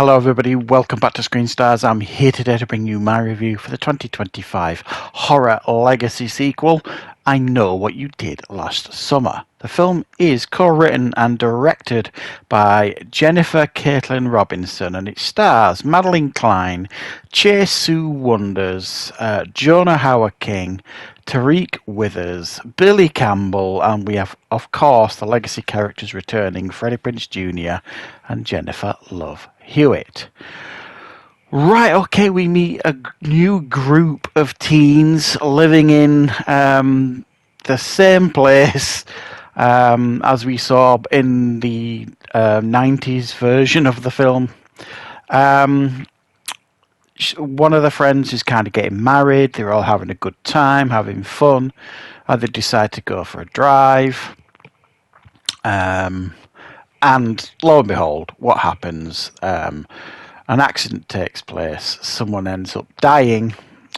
Hello everybody, welcome back to Screenstars. I'm here today to bring you my review for the 2025 horror legacy sequel, I Know What You Did Last Summer. The film is co-written and directed by Jennifer Caitlin Robinson, and it stars Madeline Klein, Chase Sue Wonders, Jonah Hauer King, Tariq Withers, Billy Campbell, and we have, of course, the legacy characters returning, Freddie Prinze Jr. and Jennifer Love Hewitt. Right, okay, we meet a new group of teens living in the same place as we saw in the 90s version of the film. One of the friends is kind of getting married. They're all having a good time, having fun. They decide to go for a drive. And lo and behold, what happens? An accident takes place. Someone ends up dying,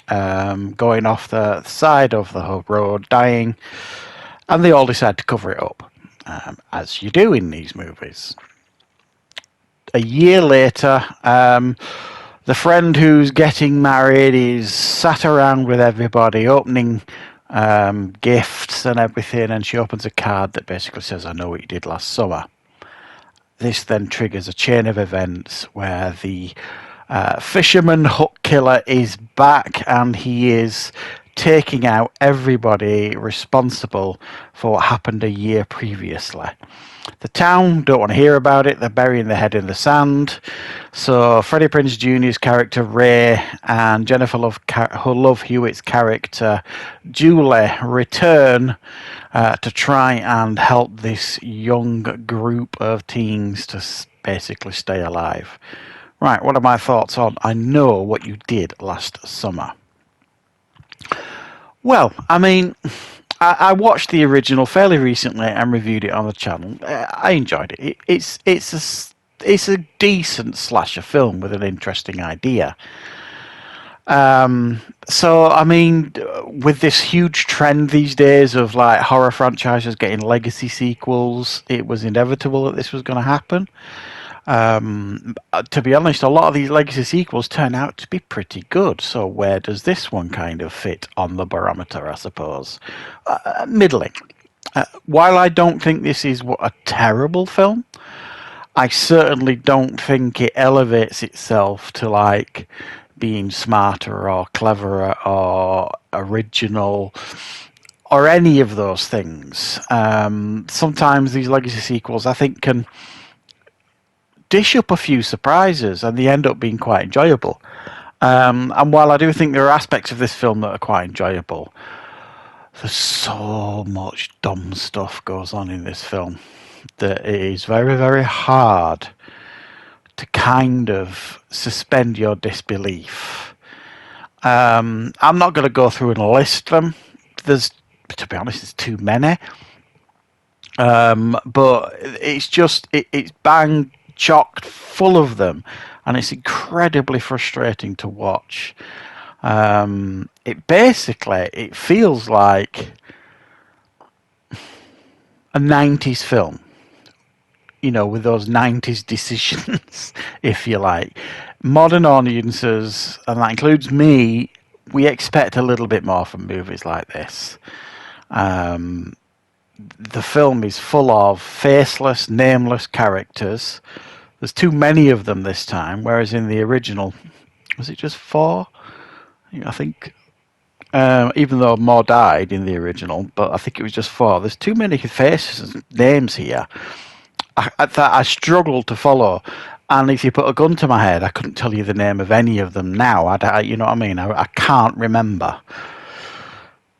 going off the side of the road, dying. And they all decide to cover it up, as you do in these movies. A year later, the friend who's getting married is sat around with everybody, opening gifts and everything, and she opens a card that basically says, "I know what you did last summer." This then triggers a chain of events where the fisherman hook killer is back, and he is taking out everybody responsible for what happened a year previously. The town don't want to hear about it. They're burying their head in the sand. So Freddie Prinze Jr.'s character Ray and Jennifer Love Hewitt's character Julie return to try and help this young group of teens to basically stay alive. Right, what are my thoughts on I Know What You Did Last Summer? Well, I mean, I watched the original fairly recently and reviewed it on the channel. I enjoyed it. It's a decent slasher film with an interesting idea. So, I mean, with this huge trend these days of like horror franchises getting legacy sequels, it was inevitable that this was going to happen. To be honest, a lot of these legacy sequels turn out to be pretty good. So where does this one kind of fit on the barometer, I suppose? Middling. While I don't think this is a terrible film, I certainly don't think it elevates itself to like being smarter or cleverer or original or any of those things. Sometimes these legacy sequels, I think, can dish up a few surprises, and they end up being quite enjoyable. And while I do think there are aspects of this film that are quite enjoyable, there's so much dumb stuff goes on in this film that it is very, very hard to kind of suspend your disbelief. I'm not going to go through and list them. To be honest, there's too many. But it's just, it's bang chocked full of them, and it's incredibly frustrating to watch. It feels like a 90s film, you know, with those 90s decisions, if you like. Modern audiences, and that includes me, we expect a little bit more from movies like this. The film is full of faceless, nameless characters. There's too many of them this time, whereas in the original, was it just 4? I think, even though more died in the original, but I think it was just 4. There's too many faces and names here. I struggled to follow. And if you put a gun to my head, I couldn't tell you the name of any of them now. You know what I mean? I can't remember.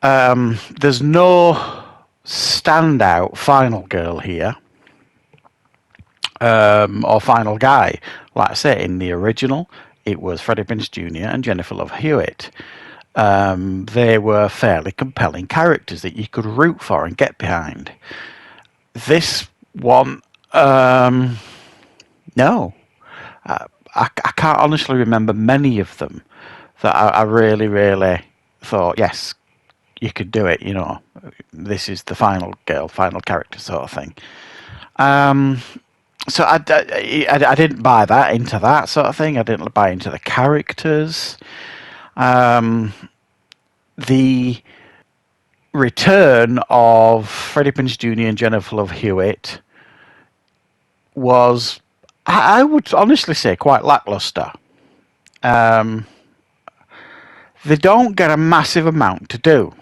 There's no standout final girl here, or final guy. Like I say, in the original, it was Freddie Prinze Jr. and Jennifer Love Hewitt. They were fairly compelling characters that you could root for and get behind. This one, no. I can't honestly remember many of them that I really, really thought, yes, you could do it, you know. This is the final girl, final character sort of thing. So I didn't buy that into that sort of thing. I didn't buy into the characters. The return of Freddie Prinze Jr. and Jennifer Love Hewitt was, I would honestly say, quite lackluster. They don't get a massive amount to do.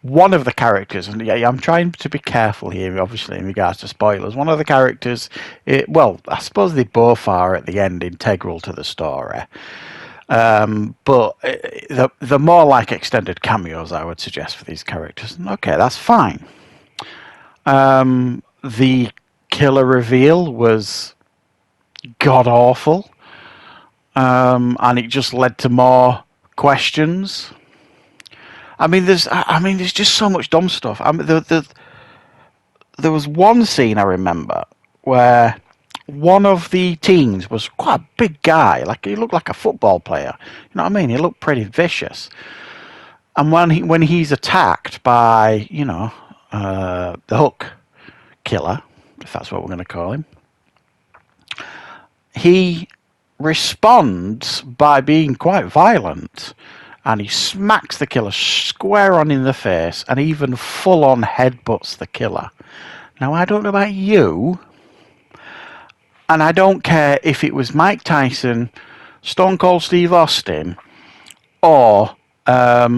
One of the characters, and yeah, I'm trying to be careful here, obviously, in regards to spoilers. One of the characters, well, I suppose they both are at the end integral to the story. But the more like extended cameos, I would suggest for these characters. Okay, that's fine. The killer reveal was god awful, and it just led to more questions. I mean, there's just so much dumb stuff. I mean, there was one scene I remember where one of the teens was quite a big guy, like he looked like a football player. You know what I mean? He looked pretty vicious. And when he's attacked by the Hook killer, if that's what we're going to call him, he responds by being quite violent, and he smacks the killer square on in the face and even full on headbutts the killer. Now, I don't know about you, and I don't care if it was Mike Tyson, Stone Cold Steve Austin, or a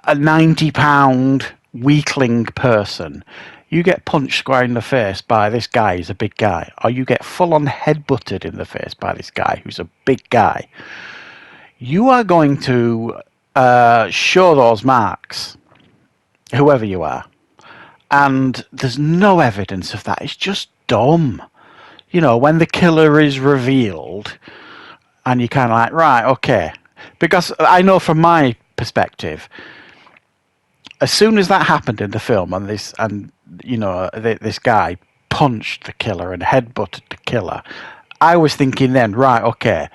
90-pound weakling person. You get punched square in the face by this guy who's a big guy, or you get full-on head-butted in the face by this guy who's a big guy. You are going to show those marks, whoever you are. And there's no evidence of that. It's just dumb. You know, when the killer is revealed, and you're kind of like, right, okay. Because I know from my perspective, as soon as that happened in the film, and this guy punched the killer and headbutted the killer, I was thinking then, right, okay,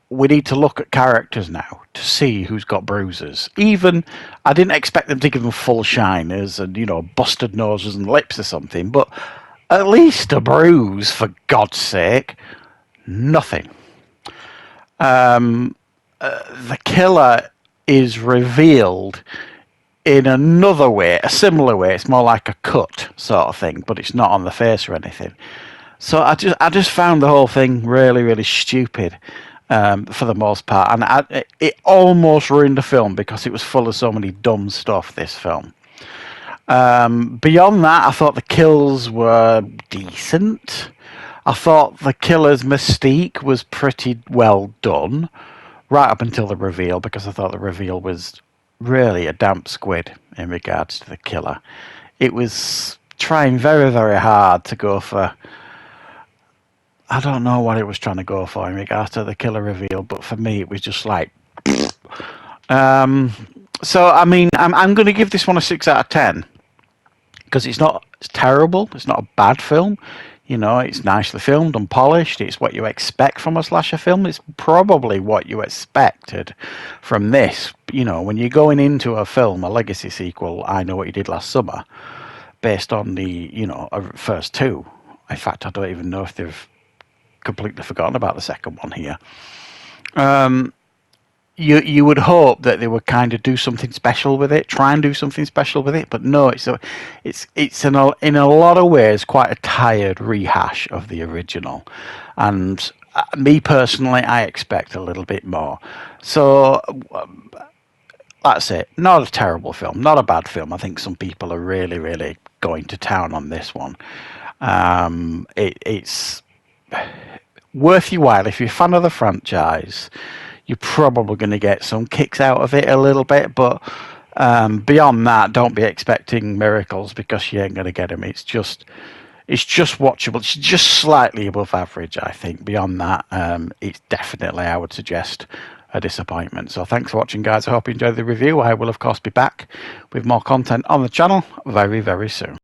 we need to look at characters now to see who's got bruises. Even, I didn't expect them to give them full shiners and, busted noses and lips or something, but at least a bruise, for God's sake. Nothing. The killer is revealed in another way, a similar way. It's more like a cut sort of thing, but it's not on the face or anything. So I just found the whole thing really, really stupid for the most part, and it almost ruined the film because it was full of so many dumb stuff, this film. Beyond that, I thought the kills were decent. I thought the killer's mystique was pretty well done, right up until the reveal, because I thought the reveal was really a damp squid in regards to the killer. It was trying very, very hard to go for, I don't know what it was trying to go for in regards to the killer reveal, but for me it was just like so I mean, I'm going to give this one a 6 out of 10 because it's terrible, it's not a bad film. It's nicely filmed and polished. It's what you expect from a slasher film. It's probably what you expected from this. When you're going into a film, a legacy sequel, I Know What You Did Last Summer, based on the, first two. In fact, I don't even know if they've completely forgotten about the second one here. You would hope that they would kind of do something special with it, try and do something special with it, but no, it's in a lot of ways quite a tired rehash of the original, and me personally, I expect a little bit more. So that's it. Not a terrible film, not a bad film. I think some people are really, really going to town on this one. It's worth your while if you're a fan of the franchise. You're probably going to get some kicks out of it a little bit, but beyond that, don't be expecting miracles because you ain't going to get them. It's just watchable. It's just slightly above average, I think. Beyond that, it's definitely, I would suggest, a disappointment. So thanks for watching, guys. I hope you enjoyed the review. I will, of course, be back with more content on the channel very, very soon.